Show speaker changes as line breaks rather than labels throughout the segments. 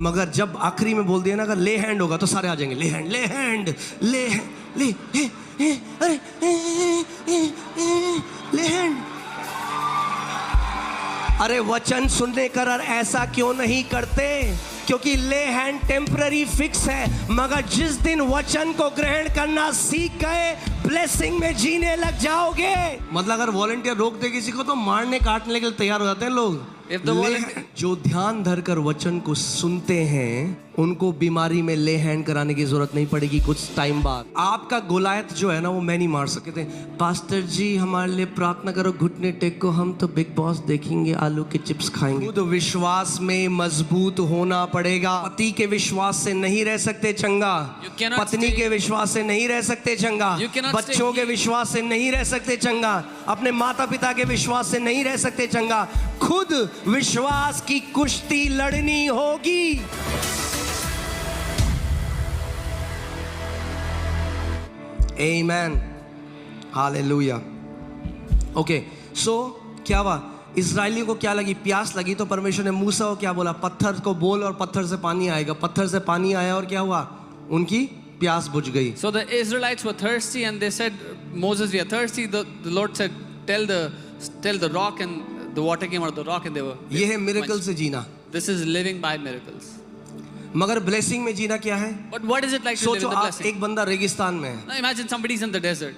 मगर जब आखिरी में बोल दिया ना, अगर ले हैंड होगा तो सारे आ जाएंगे, ले हैंड ले हैंड ले ले अरे ले हैंड। अरे वचन सुनने कर ऐसा क्यों नहीं करते? क्योंकि ले हैंड टेम्पररी फिक्स है, मगर जिस दिन वचन को ग्रहण करना सीख गए, ब्लेसिंग में जीने लग जाओगे। मतलब अगर वॉलंटियर रोक दे किसी को तो मारने काटने के लिए तैयार हो जाते हैं लोग। जो ध्यान धरकर वचन को सुनते हैं उनको बीमारी में ले हैंड कराने की जरूरत नहीं पड़ेगी कुछ टाइम बाद। आपका गोलायत जो है ना वो मैं नहीं मार सकते थे। पास्टर जी हमारे लिए प्रार्थना करो, घुटने टेक को, हम तो बिग बॉस देखेंगे, आलू के चिप्स खाएंगे। तो विश्वास में मजबूत होना पड़ेगा। पति के विश्वास से नहीं रह सकते चंगा, पत्नी के विश्वास से नहीं रह सकते चंगा, बच्चों के विश्वास से नहीं रह सकते चंगा, अपने माता पिता के विश्वास से नहीं रह सकते चंगा। खुद विश्वास की कुश्ती लड़नी होगी। Amen. Hallelujah. Okay, so क्या हुआ? इजरायलियों को क्या लगी? प्यास लगी, तो परमेश्वर ने मूसा को क्या बोला? पत्थर को बोल और पत्थर से पानी आएगा। पत्थर से पानी आया और क्या हुआ? उनकी प्यास बुझ गई।
So the Israelites were thirsty and they said, Moses, we are thirsty. The Lord said, tell the rock, and the water came out of the rock and they were.
ये है मिरेकल से जीना।
This is living by miracles.
मगर blessing में जीना क्या है?
But what is it like to live in the blessing?
एक बंदा रेगिस्तान में है।
Now imagine somebody's in the desert.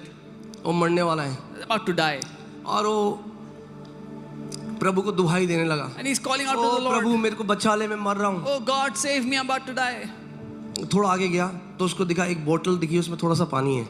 वो मरने वाला है,
about to die.
और वो प्रभु को दुहाई देने लगा।
And he's calling out to the Lord.
प्रभु मेरे को बचा ले, मैं मर रहा हूँ।
Oh God, save me, I'm about to die.
थोड़ा आगे गया तो उसको दिखा एक बोतल दिखी, उसमें थोड़ा सा पानी है।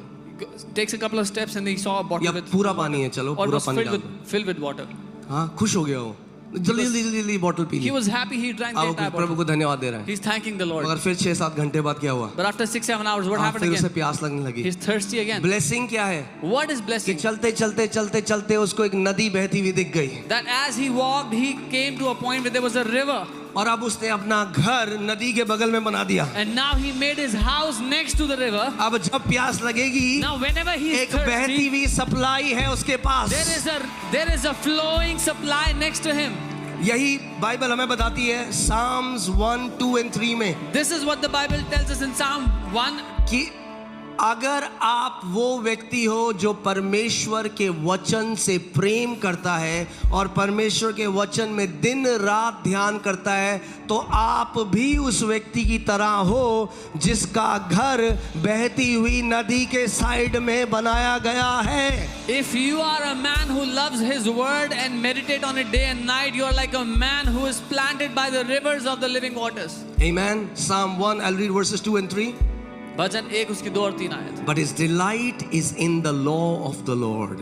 Takes a couple of steps and he saw a bottle with
पूरा पानी है, चलो पूरा पानी
filled with water.
हाँ, खुश हो गया वो, जल्दी बोतल पी ली।
He was happy, he drank the entire bottle.
प्रभु को धन्यवाद दे रहा है।
He's thanking the Lord.
मगर फिर 6-7 घंटे बाद क्या हुआ?
But after 6-7 hours, what happened
फिर
again?
उसे प्यास लगने लगी।
He's thirsty again.
ब्लेसिंग क्या है?
What is blessing?
चलते उसको एक नदी बहती हुई दिख गई।
That as he walked, he came to a point where there was a river.
और अब उसने अपना घर नदी के बगल में बना दिया।
And now he made his house next to the river.
अब जब प्यास लगेगी,
now whenever he is
एक
thirsty,
बहती हुई सप्लाई है उसके पास।
there is a flowing supply next to him.
यही बाइबल हमें बताती है Psalms 1, 2 and 3 में।
This is what the Bible tells us in Psalm 1
कि अगर आप वो व्यक्ति हो जो परमेश्वर के वचन से प्रेम करता है और परमेश्वर के वचन में दिन रात ध्यान करता है, तो आप भी उस व्यक्ति की तरह हो जिसका घर बहती हुई नदी के साइड में बनाया गया है।
If you are a man who loves his word and meditate on it day and night, you are like a man who is planted by the rivers of the living waters.
Amen. Psalm 1, I'll read verses 2 and 3.
भजन 1 उसकी 2 और 3 आयत।
But his delight is in the law of the Lord,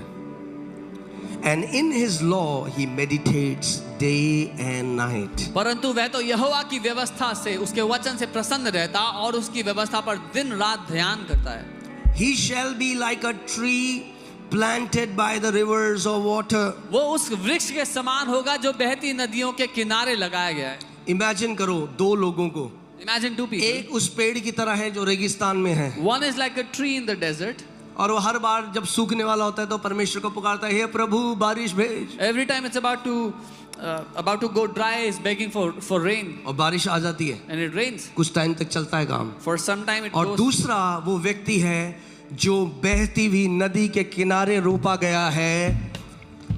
and in his law he meditates day and night.
परंतु वह तो यहोवा की व्यवस्था से, उसके वचन से प्रसन्न रहता और उसकी व्यवस्था पर दिन रात ध्यान करता है।
He shall be like a tree planted by the rivers of water.
वो उस वृक्ष के समान होगा जो बहती नदियों के किनारे लगाया गया है।
Imagine करो दो लोगों को।
Imagine 2 people.
एक उस पेड़ की तरह है जो रेगिस्तान में है।
One is like a tree in the desert.
और वो हर बार जब सूखने वाला होता है तो परमेश्वर को पुकारता है, हे प्रभु बारिश भेज।
Every time it's about to go dry, is begging for rain.
और बारिश आ जाती है।
And it rains.
कुछ टाइम तक चलता है काम।
For some time it
और
goes.
दूसरा वो व्यक्ति है जो बहती हुई नदी के किनारे रोपा गया है।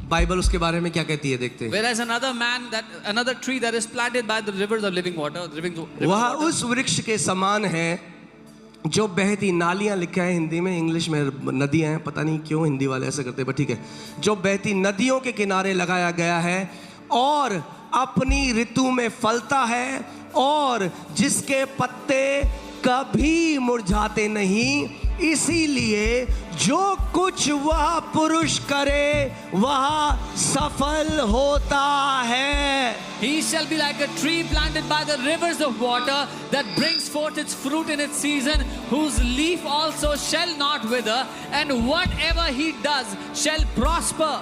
बाइबल उसके बारे में क्या कहती है, देखते हैं।
Whereas another tree that is planted by the rivers of living water,
वह उस वृक्ष के समान है जो बहती, नालियां लिखा है हिंदी में, इंग्लिश में नदियां हैं, पता नहीं क्यों हिंदी वाले ऐसा करते हैं, पर ठीक है। जो बहती नदियों के किनारे लगाया गया है और अपनी ऋतु में फलता है और जिसके पत्ते कभी मुरझाते नहीं, इसीलिए जो कुछ वह पुरुष करे वह सफल होता है।
He shall be like a tree planted by the rivers of water that brings forth its fruit in its season, whose leaf also shall not wither, and whatever he does shall prosper.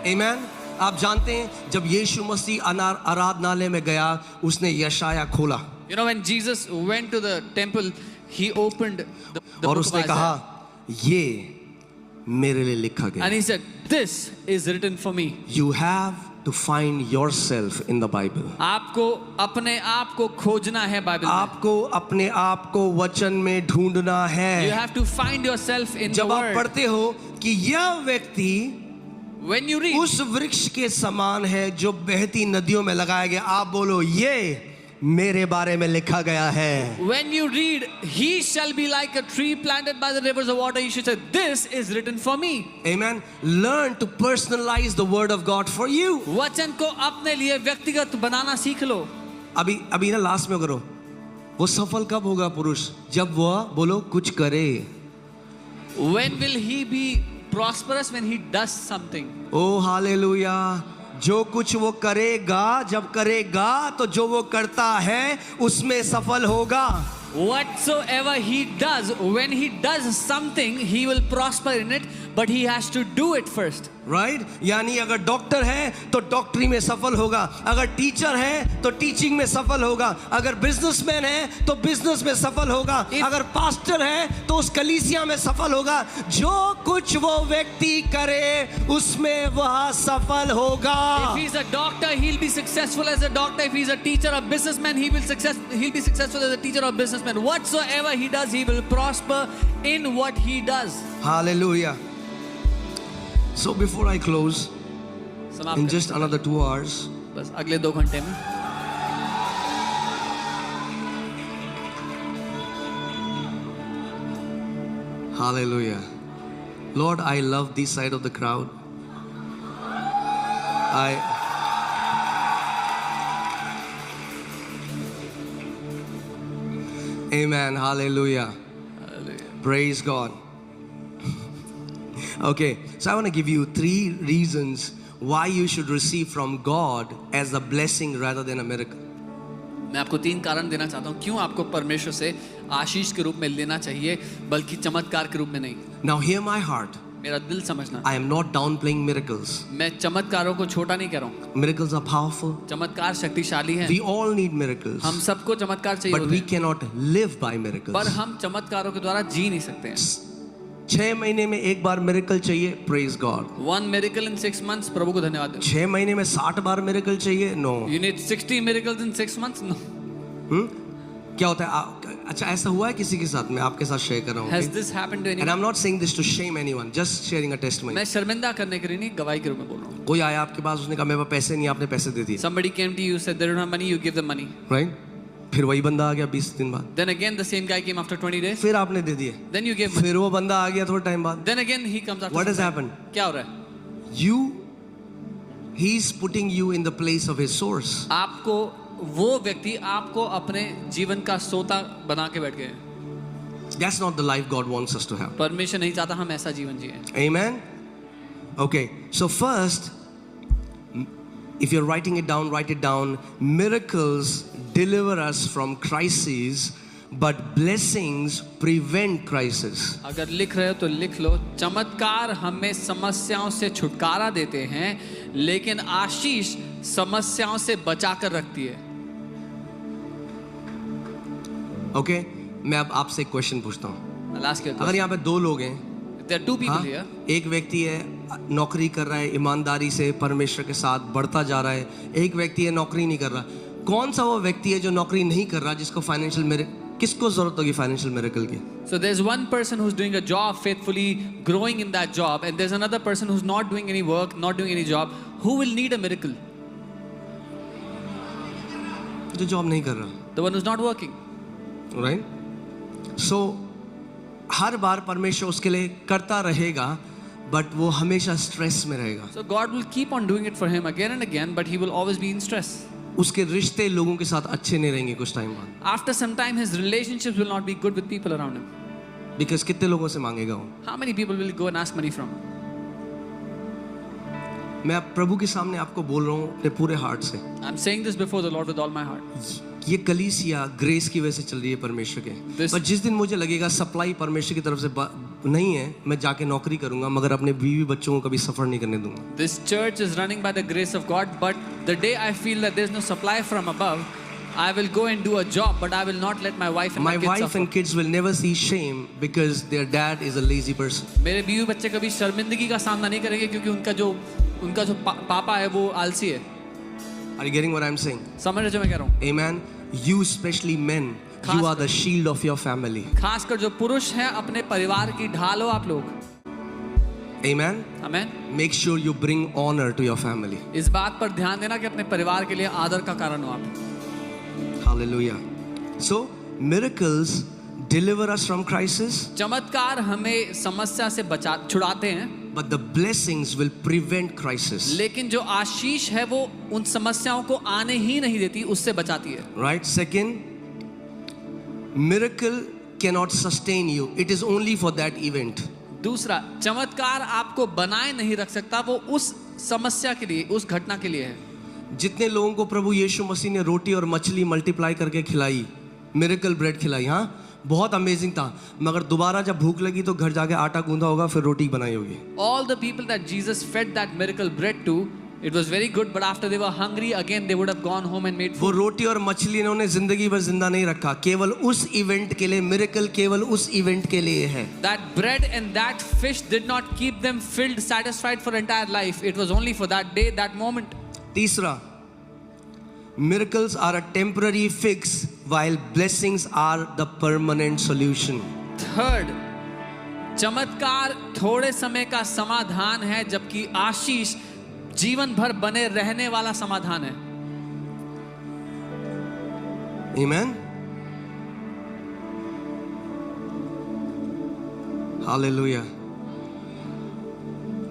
Amen. आप जानते हैं जब यीशु मसीह आराधनालय में गया, उसने यशाया खोला।
You know, when Jesus went to the temple, he opened the
और
book
उसने
of
कहा,
Isaiah.
ये मेरे लिए लिखा गया।
And he said, this is written for me.
You have to find yourself in the Bible.
आपको अपने आप को खोजना है बाइबल में.
आपको अपने आप को वचन में ढूंढना
You
है.
have to find yourself in the
जब आप
word.
पढ़ते हो कि यह व्यक्ति
When you read,
उस वृक्ष के समान है जो बहती नदियों में लगाया गया, आप बोलो ये मेरे बारे में लिखा गया है.
when you read, he shall be like a tree planted by the rivers of water, you should say, this is written for me.
Amen. Learn to personalize the word of God for you.
वचन को अपने लिए व्यक्तिगत बनाना सीख लो.
अभी ना last में करो. वो सफल कब होगा पुरुष? जब वह बोलो कुछ करे.
When will he be prosperous? When he does something.
ओ हालेलुया. जो कुछ वो करेगा, जब करेगा तो जो वो करता है उसमें सफल होगा.
Whatsoever he does, when he does something, he will prosper in it, but he has to do it first.
Right यानी अगर डॉक्टर है तो डॉक्टरी में सफल होगा, अगर टीचर है तो टीचिंग में सफल होगा, अगर बिजनेसमैन है तो बिजनेस में सफल होगा, अगर पास्टर है तो उस कलीसिया में सफल होगा. जो कुछ वो व्यक्ति करे उसमें वह सफल होगा.
If he's a doctor, he'll be successful as a doctor. If he's a teacher or businessman, he'll be successful as a teacher or businessman. Whatsoever he does, he will prosper in what he does.
Hallelujah. So before I close,
समाप्त
in
करें.
just another 2 hours,
बस अगले 2 घंटे में.
hallelujah. Lord, I love this side of the crowd. Amen. Hallelujah. Praise God. Okay, so I want to give you 3 reasons why you should receive from God as a blessing rather than a miracle.
मैं आपको 3 कारण देना चाहता हूँ क्यों आपको परमेश्वर से आशीष के रूप में लेना चाहिए बल्कि चमत्कार के रूप में नहीं.
Now hear my heart.
मेरा दिल समझना.
I am not downplaying miracles.
मैं चमत्कारों को छोटा नहीं कह रहा हूँ.
Miracles are powerful.
चमत्कार शक्तिशाली हैं.
We all need miracles.
हम सबको चमत्कार चाहिए
But
होते
we
हैं.
cannot live by miracles.
पर हम चमत्कारों के द्वारा जी नहीं सकते हैं.
6 महीने में एक बार मिरेकल चाहिए, praise God.
1 miracle in 6 months, प्रभु को धन्यवाद दो.
6 महीने में 60 बार मिरेकल चाहिए, no.
You need 60 miracles in 6 months? No.
क्या होता है? अच्छा ऐसा हुआ है किसी के साथ? मैं आपके साथ शेयर कर रहा हूँ.
Has this happened to
And
anyone?
I'm not saying this to shame anyone, just sharing a testimony.
मैं शर्मिंदा करने के लिए नहीं, गवाही के रूप में बोल रहा हूँ.
कोई आया आपके पास, उसने कहा मेरे पास पैसे नहीं, आपने पैसे दे दिए,
Somebody came to you, said they don't have money, you give them money.
Right? फिर वही बंदा आ गया 20 दिन बाद,
Then again the same guy came after 20 days.
फिर आपने दे दिए,
Then you gave money.
फिर वो बंदा आ गया थोड़ा टाइम बाद.
Then again he comes after.
What has
some time.
happened?
क्या हो रहा है?
He's putting you in the place of his source.
आपको वो व्यक्ति आपको अपने जीवन का सोता बना के बैठ गए.
That's not the life God wants us to have.
परमेश्वर नहीं चाहता हम ऐसा जीवन जिए.
Amen. Okay, so first, if you're writing it down, write it down. Miracles deliver us from crises, but blessings prevent crisis.
अगर लिख रहे हो तो लिख लो. चमत्कार हमें समस्याओं से छुटकारा देते हैं, लेकिन आशीष समस्याओं से बचाकर रखती है.
Okay, मैं अब आपसे एक क्वेश्चन पूछता हूँ.
I'll ask you a
अगर
question.
यहाँ पे 2 लोग हैं,
There are 2 people
हाँ,
here.
एक व्यक्ति है नौकरी कर रहा है ईमानदारी से परमेश्वर के साथ बढ़ता जा रहा है, एक व्यक्ति है नौकरी नहीं कर रहा. कौन सा वो व्यक्ति है जो नौकरी नहीं कर रहा, जिसको फाइनेंशियल मेरे किसको जरूरत होगी फाइनेंशियल मिरेकल की?
So there's one person who's doing a job faithfully, growing in that job, and there's another person who's not doing any work, not doing any job, who will need a miracle?
जो job नहीं कर रहा,
The one who's not working.
Right? So हर बार परमेश्वर उसके लिए करता रहेगा, बट वो हमेशा स्ट्रेस में रहेगा.
So God will keep on doing it for him again and again, but he will always be in stress.
उसके रिश्ते लोगों के साथ अच्छे नहीं रहेंगे कुछ टाइम बाद.
After some time, his relationships will not be good with people around him.
Because कितने लोगों से मांगेगा वो?
How many people will he go and ask money from?
मैं प्रभु के सामने आपको बोल रहा हूँ अपने पूरे हार्ट से.
I'm saying this before the Lord with all my heart.
ये कलीसिया ग्रेस की वजह से चल रही है परमेश्वर के. पर जिस दिन मुझे लगेगा सप्लाई परमेश्वर की तरफ से नहीं है, मैं जाके नौकरी करूंगा, मगर अपने बीवी बच्चों को कभी सफर नहीं करने दूंगा.
This church is running by the grace of God, but the day I feel that there's no supply from above, I will go and do a job, but I will not let my wife and my kids suffer.
And kids will never see shame because their dad is a lazy person.
मेरे बीवी बच्चे कभी शर्मिंदगी का सामना नहीं करेंगे क्योंकि उनका जो पापा है वो आलसी है।
Are you getting what I'm saying?
समझ रहे जो मैं कह रहा हूँ?
Amen. You especially men, you are the shield of your family.
खासकर जो पुरुष हैं अपने परिवार की ढाल हो आप लोग।
Amen.
Amen.
Make sure you bring honor to your family.
इस बात पर ध्यान देना कि अपने परिवार के लिए आदर का कारण हो आप।
Hallelujah. So, miracles deliver us from crisis,
चमत्कार हमें समस्या से छुड़ाते हैं,
but the blessings will prevent crisis.
लेकिन जो आशीष है वो उन समस्याओं को आने ही नहीं देती, उससे बचाती है।
Right? Second, miracle cannot sustain you. It is only for that event.
दूसरा, चमत्कार आपको बनाए नहीं रख सकता, वो उस समस्या के लिए, उस घटना के लिए है।
जितने लोगों को प्रभु यीशु मसीह ने रोटी और मछली मल्टीप्लाई करके खिलाई, मिरेकल ब्रेड खिलाई, हाँ बहुत अमेजिंग था, मगर दोबारा जब भूख लगी तो घर जाके आटा गूंदा होगा, फिर रोटी बनाई होगी।
All the people that Jesus fed that miracle bread to, it was very good, but after they were hungry again, they would have gone home and made
वो
food.
रोटी और मछली इन्होंने जिंदगी भर जिंदा नहीं रखा, केवल उस इवेंट के लिए, मिरेकल केवल उस इवेंट के लिए है।
That bread and that fish did not keep them filled, satisfied for entire life. It was only for that day, that moment.
तीसरा, miracles are a temporary fix while blessings are the permanent solution.
Third, चमत्कार थोड़े समय का समाधान है, जबकि आशीष जीवन भर बने रहने वाला समाधान है।
Amen. Hallelujah.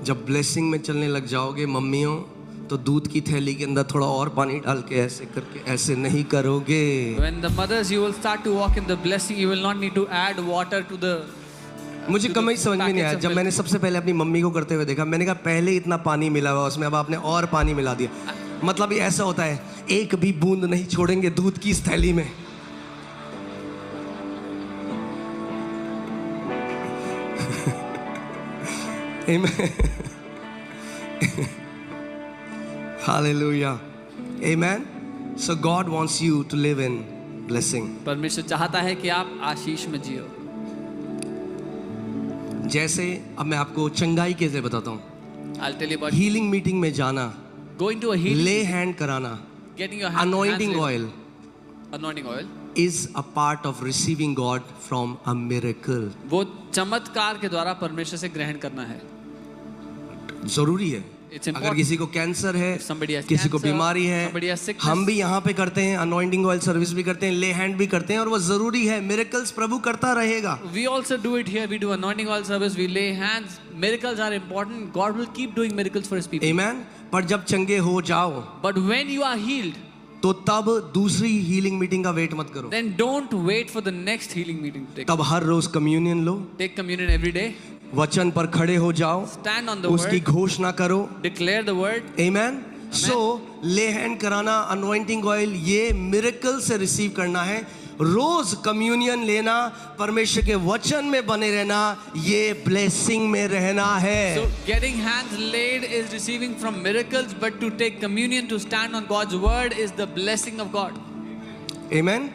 जब ब्लेसिंग में चलने लग जाओगे मम्मियों, तो दूध की थैली के अंदर थोड़ा और पानी डाल के ऐसे करके, ऐसे नहीं करोगे।
When the mothers, you will start to walk in the blessing, you will not need to add water to the
मुझे कभी समझ में नहीं आया, जब मैंने सबसे पहले अपनी मम्मी को करते हुए देखा, मैंने कहा पहले इतना पानी मिला हुआ उसमें, अब आपने और पानी मिला दिया। मतलब ये ऐसा होता है, एक भी बूंद नहीं छोड़ेंगे दूध की इस थैली में। Amen. Hallelujah. Amen. So God wants you to live in blessing.
परमेश्वर चाहता है कि आप आशीष में जियो।
जैसे अब मैं आपको चंगाई कैसे बताता हूँ।
I'll tell you about
healing meeting में जाना,
going to a healing,
ले हैंड कराना,
getting your hands
anointing
laid.
oil
Anointing oil
is a part of receiving God from a miracle.
वो चमत्कार के द्वारा परमेश्वर से ग्रहण करना है।
जरूरी है।
It's
अगर
important.
किसी को कैंसर है,
If somebody has
किसी को
cancer,
बीमारी है,
somebody has sickness.
हम भी यहाँ पे करते हैं, अनॉइंटिंग ऑयल सर्विस भी करते हैं, ले हैंड भी करते हैं, और वो जरूरी है। मिरेकल्स प्रभु करता रहेगा।
We also do it here. We do anointing oil service. We lay hands. Miracles are important. God will keep doing miracles for His people.
Amen. पर जब चंगे हो जाओ,
But when you are healed,
तो तब दूसरी healing meeting का wait मत करो।
then don't wait for the next healing meeting to take.
तब हर रोज कम्युनियन लो,
Take communion every day.
वचन पर खड़े हो जाओ,
Stand on the
उसकी
word.
घोषणा करो।
Declare the word.
Amen. So ले हैंड कराना, अनॉइंटिंग ऑयल, ये मिरेकल से रिसीव करना है। रोज कम्युनियन लेना, परमेश्वर के वचन में बने रहना, ये ब्लेसिंग में रहना है।
So getting hands laid is receiving from miracles, but to take communion, to stand on God's word, is the blessing of God.
Amen.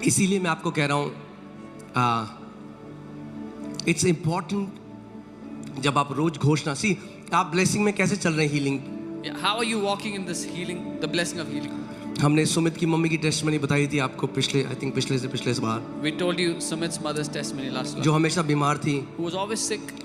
इसीलिए मैं आपको कह रहा हूँ, इट्स इम्पॉर्टेंट जब आप रोज घोषणा, सी आप ब्लेसिंग में कैसे चल रहे हैं healing.
Yeah, how are you walking in this healing, the blessing of healing?
हमने सुमित की मम्मी की टेस्टमनी बताई थी आपको पिछले, आई थिंक पिछले से बार,
We told you Sumit's mother's testimony last
जो
week,
हमेशा बीमार थी।
who was always sick.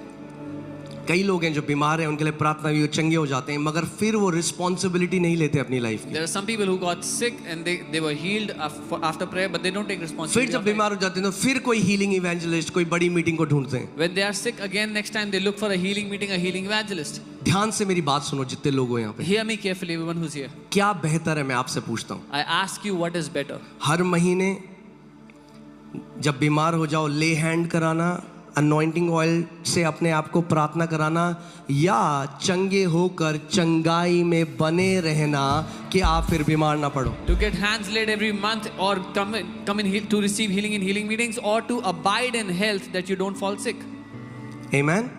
कई लोग हैं जो बीमार हैं, उनके लिए प्रार्थना भी, वो चंगे हो जाते हैं, मगर फिर वो रिस्पॉन्सिबिलिटी नहीं लेते अपनी लाइफ की।
There are some people who got sick and they were healed after prayer, but they don't take
फिर
responsibility.
जब
of it.
बीमार हो जाते हैं तो फिर कोई हीलिंग इवेंजलिस्ट, कोई बड़ी मीटिंग को ढूंढते हैं।
When they are sick again, next time they look for a healing meeting, a healing evangelist.
ध्यान से मेरी बात सुनो जितने लोग हो यहाँ पे,
Hear me carefully, everyone who's here.
क्या बेहतर है, मैं आपसे पूछता हूँ।
I ask you, what is better?
हर महीने जब बीमार हो जाओ ले हैंड कराना, अनॉइंटिंग ऑयल से अपने आप को प्रार्थना कराना, या चंगे होकर चंगाई में बने रहना कि आप फिर बीमार ना पड़ो।
To get hands laid every month, or come in to receive healing in healing meetings, or to abide in health that you don't fall sick.
Amen.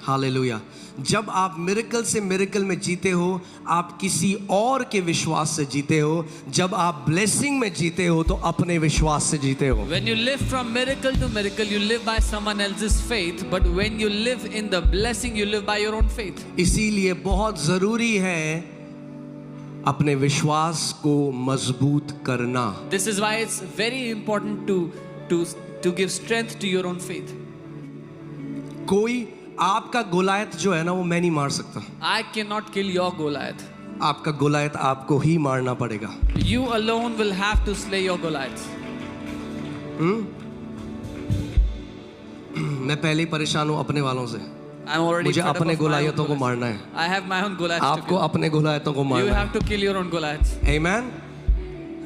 Hallelujah. जब आप मिरेकल से मिरेकल में जीते हो, आप किसी और के विश्वास से जीते हो। जब आप ब्लेसिंग में जीते हो तो अपने विश्वास से जीते हो।
When you live from miracle to miracle, you live by someone else's faith. But when you live in the blessing, you live by your own faith.
इसीलिए बहुत जरूरी है अपने विश्वास को मजबूत करना।
This is why it's very important to give strength to your own faith.
कोई आपका गोलायत जो है ना, वो मैं नहीं मार सकता।
I cannot kill your Goliath.
आपका गोलायत आपको ही मारना पड़ेगा।
You alone will have to slay your Goliath.
मैं पहले ही परेशान हूँ अपने वालों से।
I'm already
मुझे
fed up
अपने
of my own
गोलायतों को
Goliaths.
मारना है।
I have my own Goliaths to
आपको
kill.
अपने गोलायतों को
You
मारना
have to kill your own Goliaths.
है। आमीन।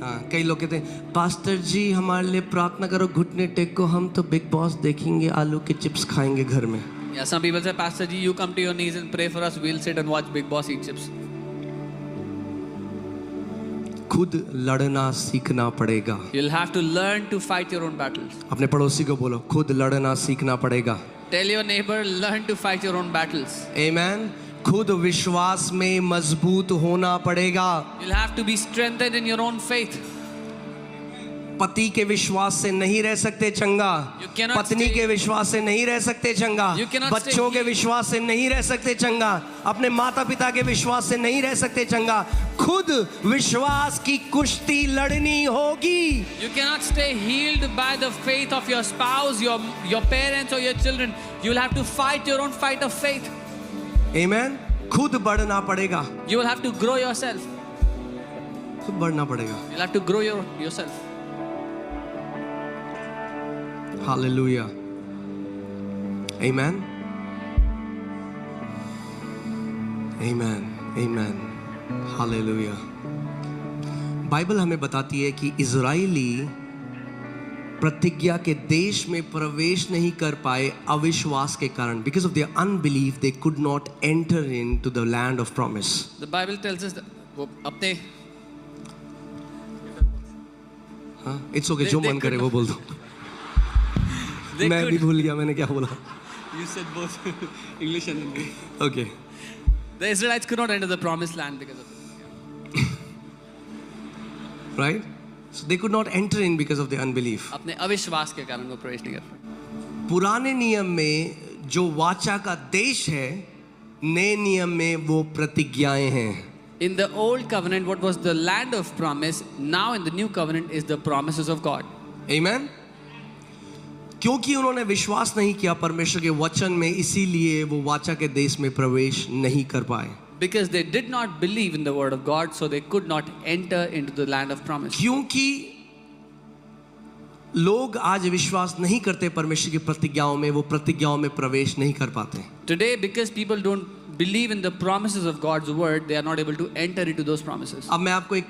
हाँ, कई लोग कहते हैं पास्टर जी हमारे लिए प्रार्थना करो, घुटने टेको, हम तो बिग बॉस देखेंगे, आलू के चिप्स खाएंगे घर में।
Yeah, some people say, Pastor Ji, you come to your knees and pray for us. We'll sit and watch Big Boss eat chips.
खुद लड़ना सीखना पड़ेगा।
You'll have to learn to fight your own battles.
अपने पड़ोसी को बोलो, खुद लड़ना सीखना पड़ेगा।
Tell your neighbor, learn to fight your own battles.
आमीन। खुद विश्वास में मजबूत होना पड़ेगा।
You'll have to be strengthened in your own faith.
पति के विश्वास से नहीं रह सकते चंगा,
You cannot
पत्नी
stay-
के विश्वास से नहीं रह सकते चंगा,
You cannot
बच्चों
stay-
के विश्वास से नहीं रह सकते चंगा, अपने माता पिता के विश्वास से नहीं रह सकते चंगा। खुद विश्वास की कुश्ती लड़नी होगी।
You cannot stay healed by the faith of your spouse, your parents or your children. You'll have to fight your own fight of faith.
आमीन। खुद बढ़ना पड़ेगा।
You will have to grow yourself.
खुद बढ़ना पड़ेगा।
You'll have to grow yourself.
Hallelujah. आमीन। आमीन। आमीन। हालेलुया। बाइबल हमें बताती है कि इजराइली प्रतिज्ञा के देश में प्रवेश नहीं कर पाए अविश्वास के कारण। Because of their unbelief they could not enter into the land of promise.
The Bible tells us that वो अपने
हाँ, इट्स ओके, जो मन करे वो बोल दो। मैं भी भूल गया मैंने क्या बोला।
You said both English and Hindi.
Okay.
The Israelites could not enter the promised land because of it.
Right, so they could not enter in because of the unbelief.
अपने अविश्वास के कारण वो प्रवेश नहीं कर पाए।
पुराने नियम में जो वाचा का देश है, नए नियम में वो प्रतिज्ञाएं हैं।
In the old covenant, what was the land of promise, now in the new covenant is the promises of God.
आमीन। क्योंकि उन्होंने विश्वास नहीं किया परमेश्वर के वचन में, इसीलिए वो वाचा के देश में प्रवेश नहीं कर पाए।
Because they did not believe in the word of God, so they could not enter into the land of promise.
क्योंकि लोग आज विश्वास नहीं करते परमेश्वर की प्रतिज्ञाओं में, वो प्रतिज्ञाओं में प्रवेश नहीं कर पाते।
Today, because people don't believe in the promises of God's word, they are not able to enter into those promises.
अब मैं आपको एक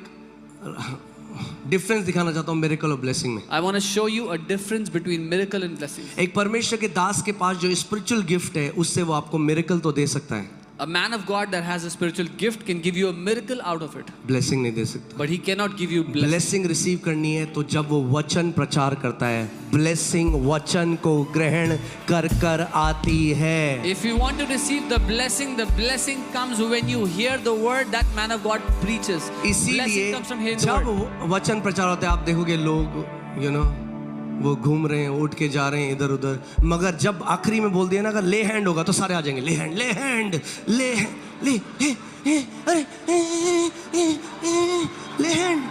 डिफरेंस दिखाना चाहता हूँ मिरेकल और ब्लेसिंग में।
I want to show you a difference between miracle and blessings.
एक परमेश्वर के दास के पास जो स्पिरिचुअल गिफ्ट है, उससे वो आपको मिरेकल तो दे सकता है,
A man of God that has a spiritual gift can give you a miracle out of it,
blessing नहीं दे सकता।
but he cannot give you blessing.
Blessing receive करनी है तो जब वो वचन प्रचार करता है, ब्लेसिंग वचन को ग्रहण कर कर आती है।
If you want to receive the blessing comes when you hear the word that man of God preaches.
इसीलिए
Blessing comes from hearing the
जब
word.
वचन प्रचार होता है, आप देखोगे लोग वो घूम रहे हैं, उठ के जा रहे हैं इधर उधर, मगर जब आखिरी में बोल दिया ना अगर ले हैंड होगा तो सारे आ जाएंगे। ले हैंड, ले हैंड, ले ले अरे ले हैंड।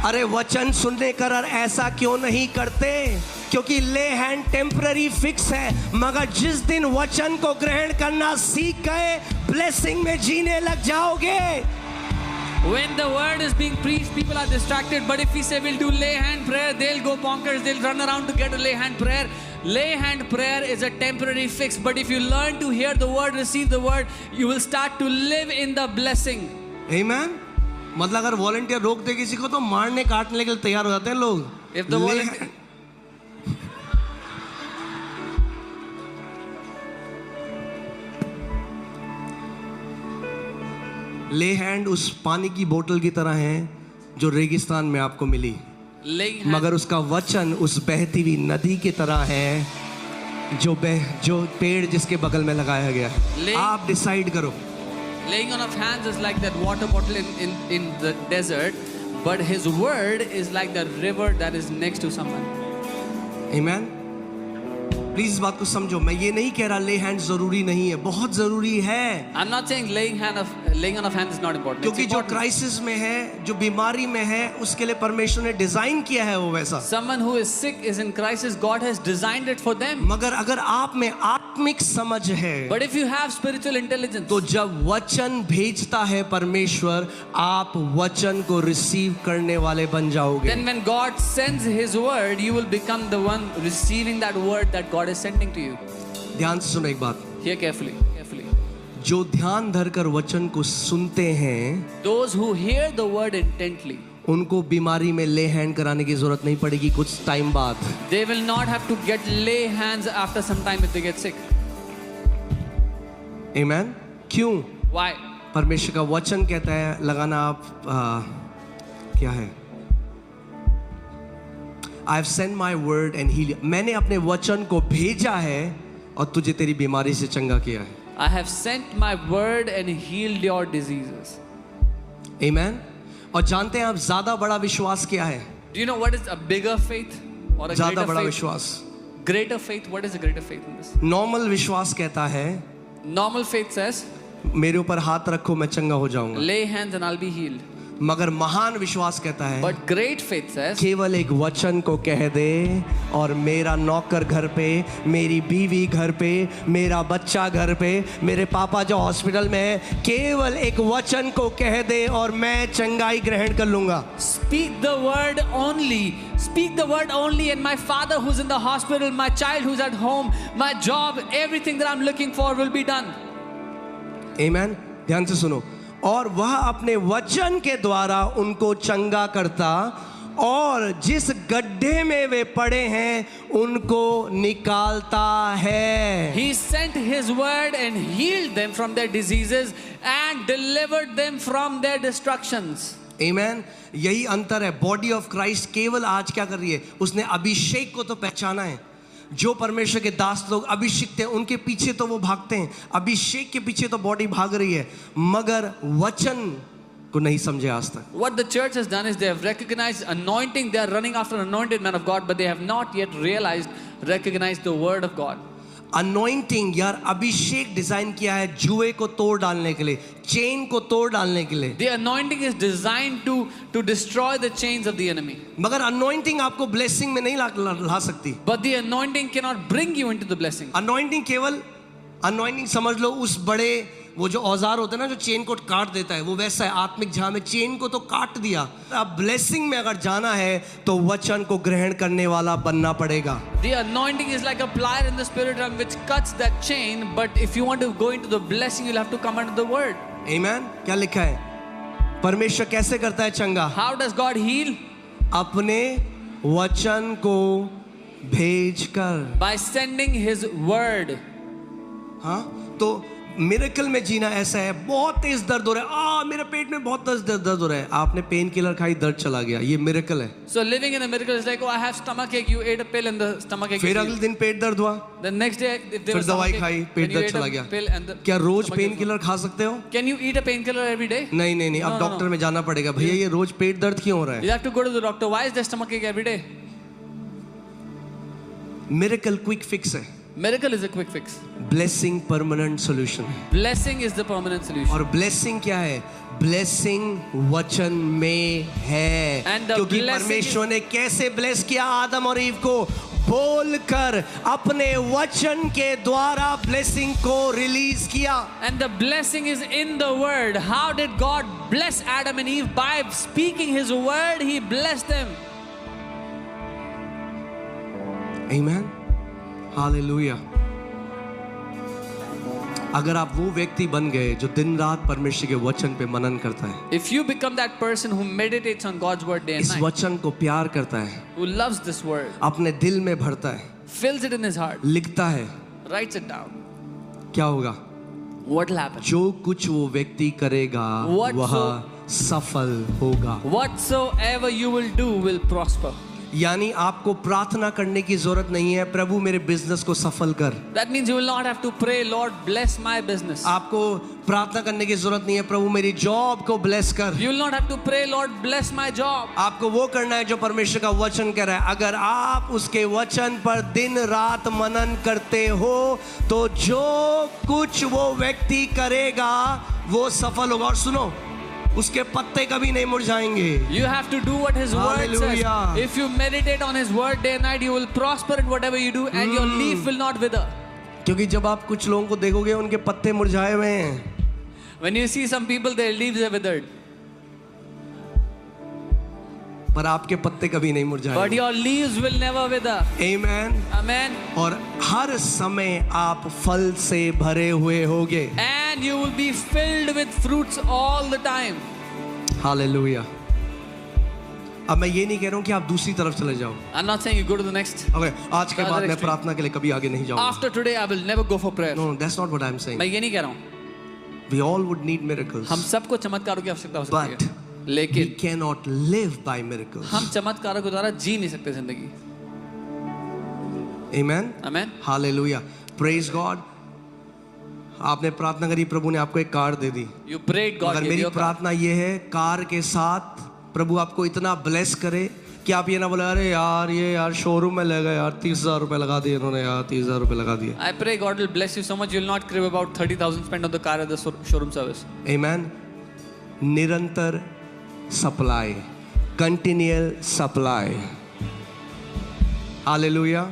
अरे वचन सुनने कर ऐसा क्यों नहीं करते? क्योंकि ले हैंड टेम्पररी फिक्स है, मगर जिस दिन वचन को ग्रहण करना सीख गए, ब्लेसिंग में जीने लग जाओगे।
When the word is being preached, people are distracted. But if we say we'll do lay hand prayer, they'll go bonkers. They'll run around to get a lay hand prayer. Lay hand prayer is a temporary fix. But if you learn to hear the word, receive the word, you will start to live in the blessing.
Amen. मतलब अगर volunteer रोक दे किसी को तो मारने काटने के लिए तैयार हो जाते हैं लोग।
If the volunteer
ले हैंड उस पानी की बोतल की तरह है जो रेगिस्तान में आपको मिली,
laying hand,
मगर उसका वचन उस बहती हुई नदी की तरह है जो पेड़ जिसके बगल में लगाया गया है,
ले-
आप डिसाइड करो.
Laying on of hands is like that water bottle in the desert, but his word is like the river that is next to someone.
Amen. Please इस बात को समझो. मैं ये नहीं कह रहा ले हैंड जरूरी नहीं है, बहुत जरूरी है.
I'm not saying laying on of hands is not important.
क्योंकि
It's
जो
important.
क्राइसिस में है, जो बीमारी में है, उसके लिए परमेश्वर ने डिजाइन किया है वो वैसा.
Someone who is sick is in crisis. God has designed it for them.
मगर अगर आप में आत्मिक समझ है,
But if you have spiritual intelligence,
तो जब वचन भेजता है परमेश्वर, आप वचन को रिसीव करने वाले बन जाओगे.
then when God sends His word, you will become the one receiving that word that God is sending to you.
ध्यान से सुनो एक बात.
Hear carefully, carefully.
जो ध्यान धरकर वचन को सुनते हैं,
Those who hear the word intently,
उनको बीमारी में ले हैंड कराने की जरूरत नहीं पड़ेगी कुछ टाइम बाद.
they will not have to get lay hands after some time if they get sick.
Amen. क्यों?
Why?
परमेश्वर का वचन कहता है लगाना. आप क्या है? I have sent my word and healed. मैंने अपने वचन को भेजा है और तुझे तेरी बीमारी से चंगा किया है.
I have sent my word and healed your diseases.
Amen. और जानते हैं आप ज्यादा बड़ा विश्वास क्या है?
Do you know what is a bigger faith or a
ज्यादा
greater
बड़ा
faith?
विश्वास.
Greater faith. What is a greater faith in this?
Normal विश्वास कहता है
Normal faith says,
मेरे ऊपर हाथ रखो मैं चंगा हो जाऊंगा.
lay hands and I'll be healed.
मगर महान विश्वास कहता है
But great faith says,
केवल एक वचन को कह दे और मेरा नौकर घर पे, मेरी बीवी घर पे, मेरा बच्चा घर पे, मेरे पापा जो हॉस्पिटल में है, केवल एक वचन को कह दे और मैं चंगाई ग्रहण कर लूंगा.
speak the word only. Speak the word only, and my father who's in the hospital, my child who's at home, my job, everything that I'm looking for will be done.
Amen. ध्यान से सुनो. और वह अपने वचन के द्वारा उनको चंगा करता और जिस गड्ढे में वे पड़े हैं उनको निकालता है.
He sent his word and healed them from their diseases and delivered them from their destructions.
Amen. यही अंतर है. बॉडी ऑफ क्राइस्ट केवल आज क्या कर रही है? उसने अभिषेक को तो पहचाना है. जो परमेश्वर के दास लोग अभिषिक्त हैं उनके पीछे तो वो भागते हैं, अभिषेक के पीछे तो बॉडी भाग रही है, मगर वचन को नहीं समझे आज तक.
What the church has done is they have recognized anointing. They are running after an anointed man of God, but they have not yet recognized the word of God.
Anointing यार, अभिषेक डिजाइन किया है जुए को तोड़ डालने के लिए, chain को तोड़ डालने के लिए.
The anointing is designed to destroy the chains of the enemy.
मगर अनॉइंटिंग आपको ब्लेसिंग में नहीं ला सकती.
But the anointing cannot bring you into the blessing.
Anointing केवल, अनॉइंटिंग समझ लो उस बड़े वो जो औजार होते हैं ना जो चेन को काट देता है, वो वैसा है. आत्मिक जहां में चेन को तो काट दिया, अब ब्लेसिंग में अगर जाना है तो वचन को ग्रहण करने वाला बनना पड़ेगा.
The anointing is like a plier in the spirit realm which cuts that chain, but if you want to go into the blessing, you'll have to come under the word.
Amen. क्या लिखा है? परमेश्वर कैसे करता है चंगा?
How does God heal?
अपने वचन को भेजकर.
By sending His word.
हाँ, तो मिरेकल में जीना ऐसा है. बहुत तेज दर्द हो रहा है, मेरे पेट में बहुत दर्द हो रहा है, आपने पेन किलर खाई, दर्द चला गया, ये मिरेकल है.
So living in a miracle is like, oh, I have stomachache. You ate a pill and the stomachache.
फिर अगले दिन पेट दर्द हुआ,
The next day, if there
फिर
was
दवाई
stomachache,
खाई,
then
पेट
you
दर्द
ate
चला
a
गया.
pill and the
क्या रोज
stomachache
पेन
was
किलर खा सकते हो?
Can you eat a painkiller every day?
नहीं नहीं नहीं, अब
No,
डॉक्टर
no.
में जाना पड़ेगा. भैया ये रोज पेट दर्द क्यों हो रहा
You
है?
have to go to the doctor. Why is there stomachache every day?
Miracle quick fix है,
Miracle is a quick fix.
Blessing permanent solution है.
Blessing is the permanent solution.
और ब्लेसिंग क्या है? ब्लेसिंग वचन में है.
And the
क्योंकि
blessing
परमेश्वर ने कैसे ब्लेस किया आदम और ईव को? बोलकर अपने वचन के द्वारा ब्लेसिंग को रिलीज किया.
And the blessing is in the word. How did God bless Adam and Eve? By speaking His word, He blessed them.
Amen. Hallelujah. अगर आप वो व्यक्ति बन गए जो दिन रात परमेश्वर के वचन पे मनन करता है,
If you become that person who meditates on God's word day and
इस
night,
वचन को प्यार करता है,
who loves this word,
अपने दिल में भरता है,
fills it in his heart,
लिखता है,
writes it down,
क्या होगा?
what will happen?
जो कुछ वो व्यक्ति करेगा वह सफल होगा.
Whatsoever you will do will prosper.
यानी आपको प्रार्थना करने की जरूरत नहीं है, प्रभु मेरे बिजनेस को सफल कर।
That means you will not have to pray, Lord, bless my business.
आपको प्रार्थना करने की जरूरत नहीं है, प्रभु मेरी जॉब को ब्लेस कर।
You will not have to pray, Lord, bless my job.
आपको वो करना है जो परमेश्वर का वचन कह रहा है। अगर आप उसके वचन पर दिन रात मनन करते हो तो जो कुछ वो व्यक्ति करेगा वो सफल होगा। और सुनो, उसके पत्ते कभी नहीं मुरझाएंगे।
You have to do what His word
Hallelujah.
says. If you meditate on His word day and night, you will prosper in whatever you do, and your leaf will not wither.
क्योंकि जब आप कुछ लोगों को देखोगे उनके पत्ते मुरझाए हुए हैं।
When you see some people, their leaves are withered,
पर आपके पत्ते कभी नहीं
but
मुरझाएंगे।
your leaves will never wither.
आमीन।
Amen.
और हर समय आप फल से भरे हुए होगे।
And you will be filled with fruits all the time.
Hallelujah. अब मैं ये नहीं कह रहा हूँ कि आप दूसरी तरफ चले जाओ।
I'm not saying you go to the next.
Okay, आज के
The
बाद
other
मैं
extreme.
प्रार्थना के लिए कभी आगे नहीं जाऊंगा।
After today, I will never go for prayer.
No, that's not what I'm saying.
मैं ये नहीं कह रहा हूँ.
We all would need miracles,
हम सबको चमत्कारों की आवश्यकता हो सकती
but
है,
we
लेकिन
cannot live by miracles.
हम चमत्कारों के द्वारा जी नहीं सकते जिंदगी.
Amen.
Amen.
Hallelujah. Praise God. आपने प्रार्थना करी, प्रभु ने आपको एक car they the.
You prayed, God
मगर
gave
मेरी
you a car.
प्रार्थना ये है, कार के साथ प्रभु आपको इतना ब्लेस करे कि आप ये ना बोले अरे यार ये यार शोरूम में ले गए यार 30,000 रुपए लगा दिए इन्होंने, यार 30,000 रुपए लगा दिए।
I pray God will bless you so much you will not crave about 30,000 spent on the car at the showroom service.
Amen. निरंतर सप्लाई, कंटिन्यूअल सप्लाई। हालेलुया।